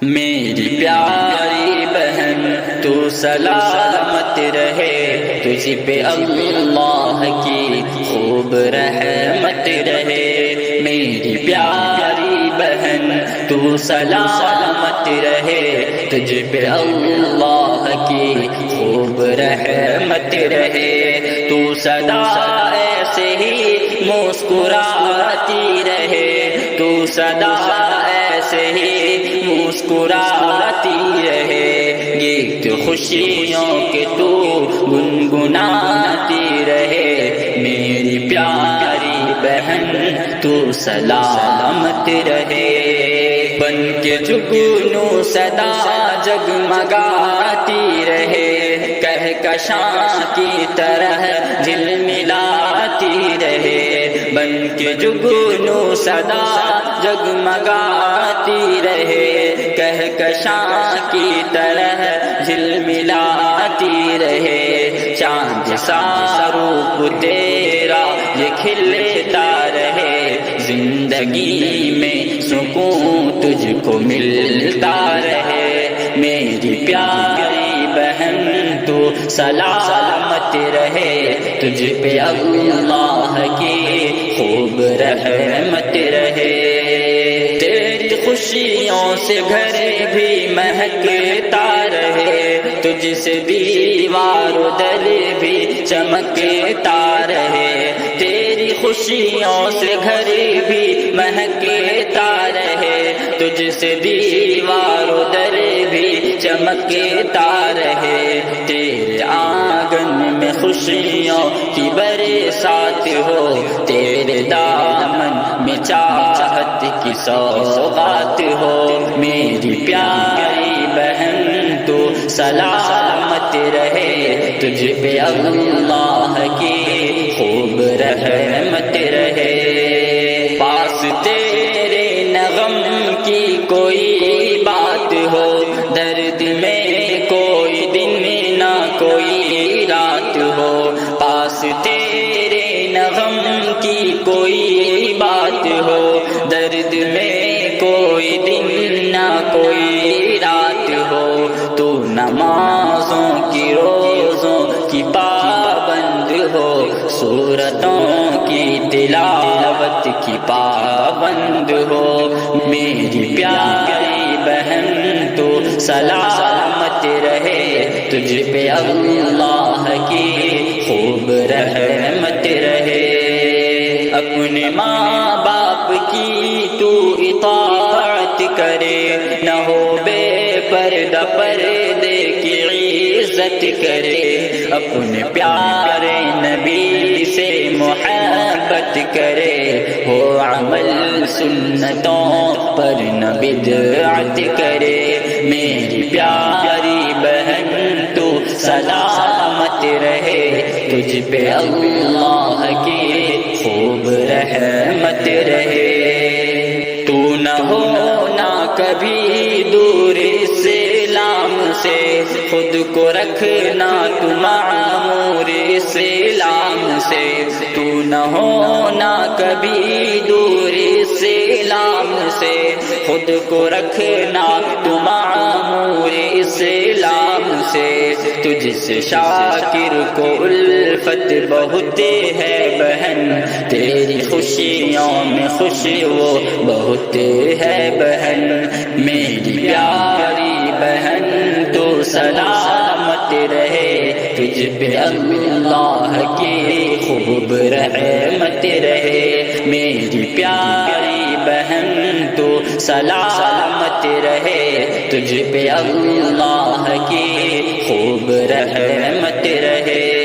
میری پیاری بہن تو سلامت رہے، تجھ پہ اللہ کی خوب رحمت رہے۔ میری پیاری بہن تو سلامت رہے، تجھ پہ اللہ کی خوب رحمت رہے۔ تو سدا ایسے ہی مسکراتی رہے، تو سدا ایسے ہی مسکراتی رہے۔ گیت خوشیوں کے تو گنگناتی رہے۔ میری پیاری بہن تو سلامت رہے۔ بن کے جگنو سدا جگمگاتی رہے، کہکشاں کی طرح جھلملاتی رہے۔ بن کے جگنو سدا جگمگاتی رہے، کہکشاں کی طرح جھلملاتی رہے۔ چاند سا روپ تیرا یہ کھلتا رہے، زندگی میں سکون تجھ کو ملتا رہے۔ میری پیاری بہن تو سلامت رہے، تجھ پہ اللہ کی خوب رحمت رہے۔ تیری خوشیوں سے گھر بھی مہکتا رہے، تجھ سے دیوار و در بھی چمکتا رہے۔ تیری خوشیوں سے گھر بھی مہکتا رہے، تجھ سے دیوار و در بھی چمکتا رہے۔ تیرے آنگن میں خوشیوں کی برسات ہو، تیرے دامن میں چاہت کی سوغات ہو۔ میری پیاری بہن تو سلامت رہے، تجھ پہ اللہ کی خوب رحمت رہے۔ پاس تیرے نغم کی کوئی بات ہو، درد میں کوئی دن نہ کوئی رات ہو۔ پاس تیرے نغم کی کوئی بات ہو، درد میں کوئی دن نہ کوئی رات ہو۔ تو نمازوں کی روزوں کی پابند ہو، سورتوں کی تلاوت کی پابند ہو۔ میری پیاری بہن تو سلامت رہے، تجھ پہ اللہ کی خوب رحمت رہے۔ اپنے ماں باپ کی تو اطاعت کرے، نہ ہو بے پردہ پردے کی عزت کرے۔ اپنے پیارے نبی سے محبت کرے، ہو عمل سنتوں پر نہ بدعت کرے۔ میری پیاری بہن تو سلامت رہے، تجھ پہ اللہ کی خوب رحمت رہے۔ تو نہ ہونا کبھی دور اسلام سے، خود کو رکھنا تو معمور اسلام سے۔ تو نہ ہونا کبھی دور اسلام سے، خود کو رکھنا تو معمور اسلام سے۔ تجھ سے شاکر کو الفت بہت ہے بہن، تیری خوشیوں میں خوشی وہ بہت ہے بہن۔ میری پیاری بہن تو سلامت رہے، تجھ پہ اللہ کی خوب رحمت رہے۔ میری پیاری بہن تو سلامت رہے، تجھ پہ اللہ کی خوب رحمت رہے۔